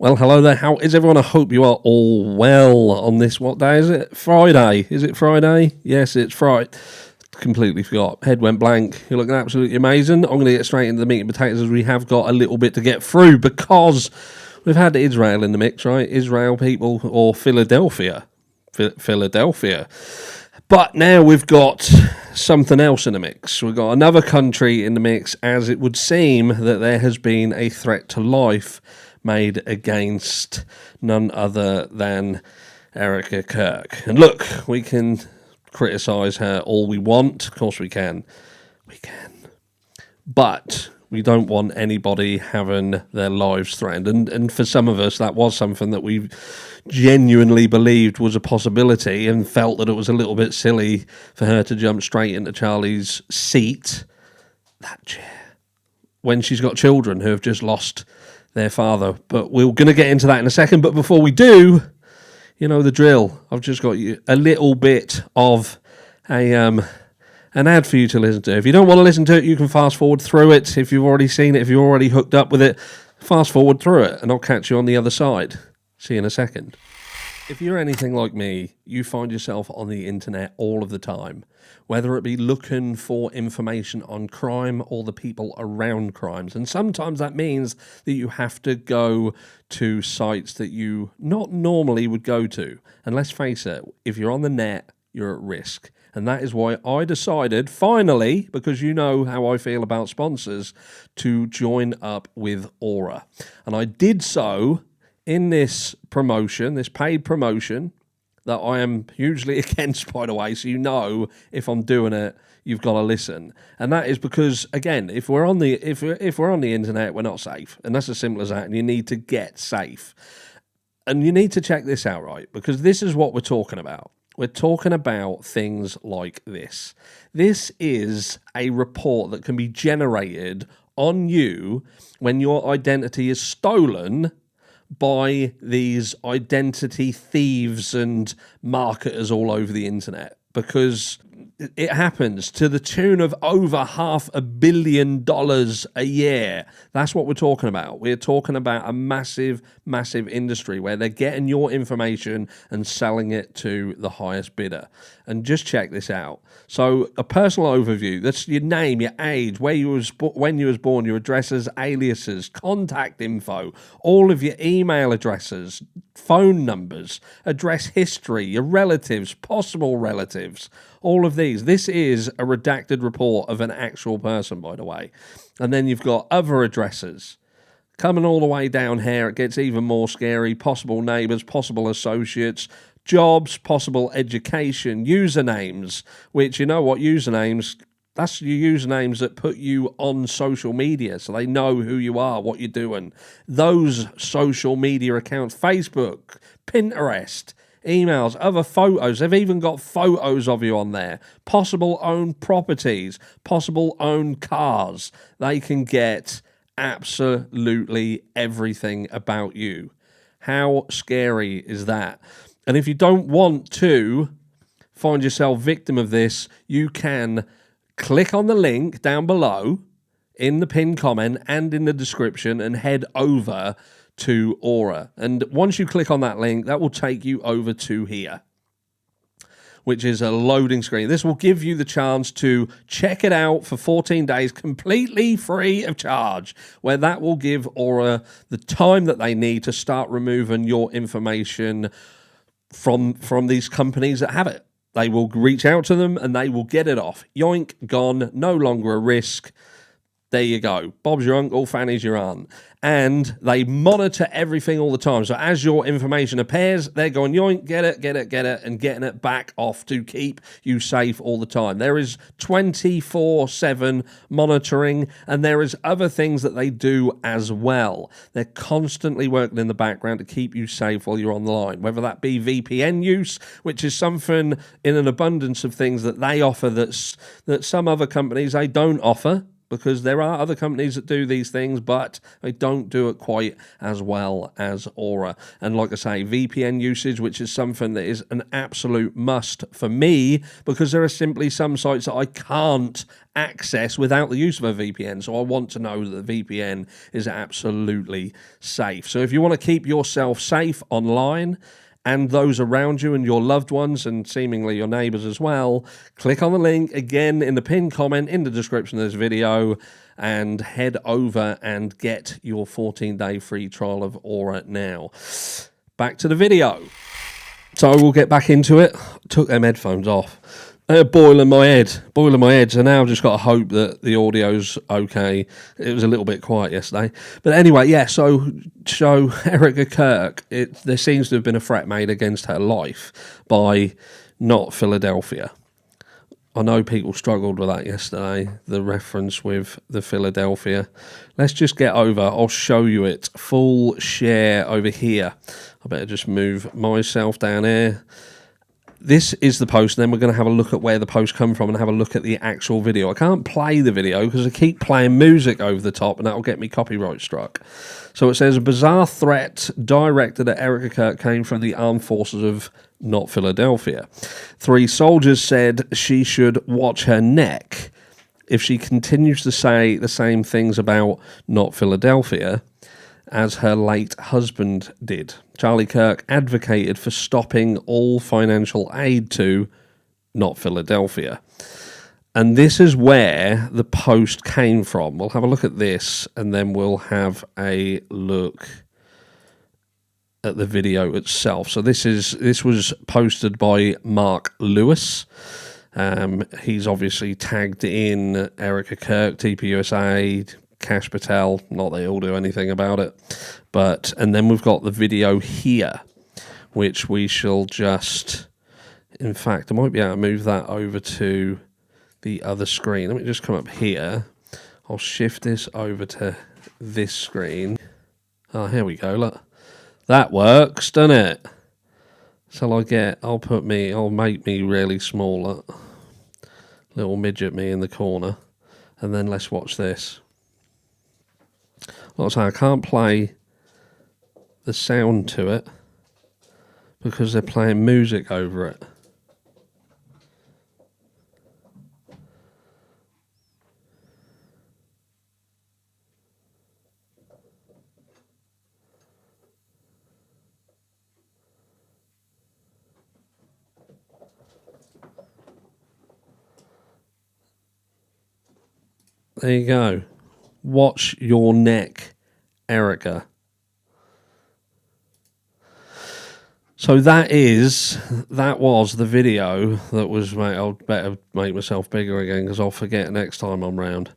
Well, hello there. How is everyone? I hope you are all well on this. What day is it? Friday. Is it Friday? Yes, it's Friday. Completely forgot. Head went blank. You're looking absolutely amazing. I'm going to get straight into the meat and potatoes as we have got a little bit to get through because we've had Israel in the mix, right? Israel people or Philadelphia. Philadelphia. But now we've got something else in the mix. We've got another country in the mix, as it would seem that there has been a threat to life made against none other than Erika Kirk. And look, we can criticise her all we want. Of course we can. We can. But we don't want anybody having their lives threatened. And for some of us, that was something that we genuinely believed was a possibility and felt that it was a little bit silly for her to jump straight into Charlie's seat, that chair, when she's got children who have just lost their father. But we're going to get into that in a second. But before we do, you know the drill. I've just got you a little bit of an ad for you to listen to. If you don't want to listen to it, you can fast forward through it. If you've already seen it, if you're already hooked up with it, fast forward through it, and I'll catch you on the other side. See you in a second. If you're anything like me, you find yourself on the internet all of the time, whether it be looking for information on crime or the people around crimes. And sometimes that means that you have to go to sites that you not normally would go to. And let's face it, if you're on the net, you're at risk. And that is why I decided, finally, because you know how I feel about sponsors, to join up with Aura. And I did so in this promotion, this paid promotion, that I am hugely against, by the way, so you know if I'm doing it, you've got to listen. And that is because, again, if we're on the internet, we're not safe. And that's as simple as that, and you need to get safe. And you need to check this out, right? Because this is what we're talking about. We're talking about things like this. This is a report that can be generated on you when your identity is stolen by these identity thieves and marketers all over the internet, because it happens to the tune of over $500 million a year. That's what we're talking about. We're talking about a massive, massive industry where they're getting your information and selling it to the highest bidder. And just check this out. So a personal overview, that's your name, your age, when you was born, your addresses, aliases, contact info, all of your email addresses, phone numbers, address history, your relatives, possible relatives, all of these. This is a redacted report of an actual person, by the way. And then you've got other addresses. Coming all the way down here, it gets even more scary. Possible neighbours, possible associates, jobs, possible education, usernames, which, you know what, usernames, that's your usernames that put you on social media, so they know who you are, what you're doing. Those social media accounts, Facebook, Pinterest, emails, other photos. They've even got photos of you on there. Possible owned properties, possible owned cars. They can get absolutely everything about you. How scary is that? And if you don't want to find yourself victim of this, you can click on the link down below in the pinned comment and in the description and head over to Aura. And once you click on that link, that will take you over to here, which is a loading screen. This will give you the chance to check it out for 14 days completely free of charge, where that will give Aura the time that they need to start removing your information from these companies that have it. They will reach out to them and they will get it off. Yoink, gone, no longer a risk. There you go. Bob's your uncle, Fanny's your aunt. And they monitor everything all the time. So as your information appears, they're going, yoink, get it, and getting it back off to keep you safe all the time. There is 24/7 monitoring, and there is other things that they do as well. They're constantly working in the background to keep you safe while you're online, whether that be VPN use, which is something in an abundance of things that they offer that some other companies, they don't offer. because there are other companies that do these things, but they don't do it quite as well as Aura. And like I say, VPN usage, which is something that is an absolute must for me, because there are simply some sites that I can't access without the use of a VPN. So I want to know that the VPN is absolutely safe. So if you want to keep yourself safe online, and those around you and your loved ones and seemingly your neighbours as well, click on the link again in the pinned comment in the description of this video and head over and get your 14-day free trial of Aura now. Back to the video. So we'll get back into it. Took them headphones off. They're boiling my head. So now I've just got to hope that the audio's okay. It was a little bit quiet yesterday. But anyway, yeah, so Erika Kirk, there seems to have been a threat made against her life by Not Philadelphia. I know people struggled with that yesterday, the reference with the Philadelphia. Let's just get over. I'll show you it. Full share over here. I better just move myself down here. This is the post, and then we're going to have a look at where the post come from and have a look at the actual video. I can't play the video because I keep playing music over the top, and that'll get me copyright struck. So it says, a bizarre threat directed at Erika Kirk came from the armed forces of Not Philadelphia. 3 soldiers said she should watch her neck if she continues to say the same things about Not Philadelphia as her late husband did. Charlie Kirk advocated for stopping all financial aid to Not Philadelphia. And this is where the post came from. We'll have a look at this, and then we'll have a look at the video itself. So this was posted by Mark Lewis. He's obviously tagged in Erika Kirk, TPUSA, Cash Patel, not they all do anything about it. And then we've got the video here, which we shall just, in fact, I might be able to move that over to the other screen. Let me just come up here. I'll shift this over to this screen. Oh, here we go, look. That works, doesn't it? I'll make me really small, look. Little midget me in the corner. And then let's watch this. Like I say, I can't play the sound to it because they're playing music over it. There you go. Watch your neck, Erika. So that was the video that was, mate, I'll better make myself bigger again because I'll forget next time I'm round.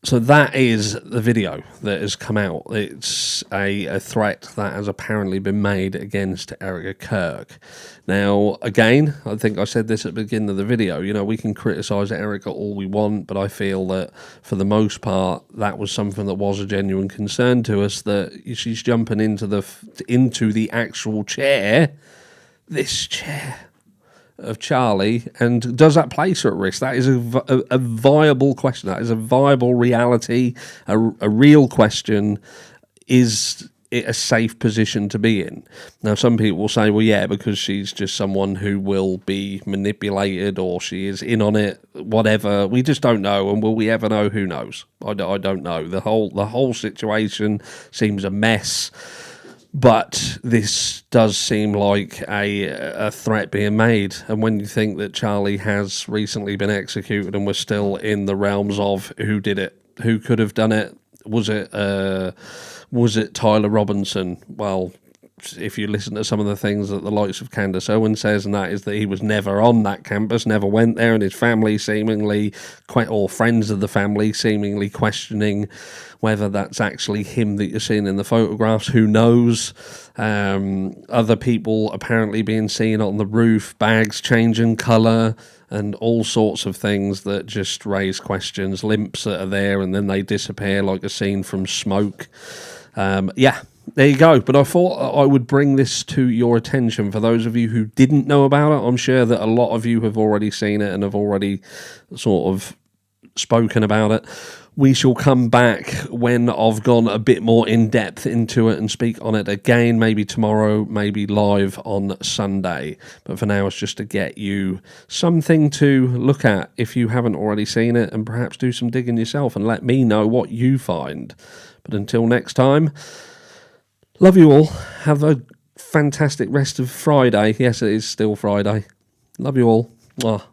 So that is the video that has come out. It's a threat that has apparently been made against Erika Kirk. Now, again, I think I said this at the beginning of the video, you know, we can criticise Erika all we want, but I feel that for the most part, that was something that was a genuine concern to us, that she's jumping into the actual chair, this chair of Charlie, and does that place her at risk? That is a viable question. That is a viable reality, a real question. Is it a safe position to be in? Now, some people will say, well, yeah, because she's just someone who will be manipulated or she is in on it, whatever. We just don't know, and will we ever know? Who knows? I don't know. The whole situation seems a mess. But this does seem like a threat being made. And when you think that Charlie has recently been executed and we're still in the realms of who did it, who could have done it, was it Tyler Robinson? Well, if you listen to some of the things that the likes of Candace Owen says, and that is that he was never on that campus, never went there, and his family seemingly, or friends of the family seemingly questioning whether that's actually him that you're seeing in the photographs. Who knows? Other people apparently being seen on the roof, bags changing colour, and all sorts of things that just raise questions, limps that are there and then they disappear like a scene from Smoke. Yeah, there you go. But I thought I would bring this to your attention for those of you who didn't know about it. I'm sure that a lot of you have already seen it and have already sort of spoken about it. We shall come back when I've gone a bit more in depth into it and speak on it again, maybe tomorrow, maybe live on Sunday. But for now, it's just to get you something to look at if you haven't already seen it, and perhaps do some digging yourself and let me know what you find. But until next time, love you all. Have a fantastic rest of Friday. Yes, it is still Friday. Love you all. Mwah.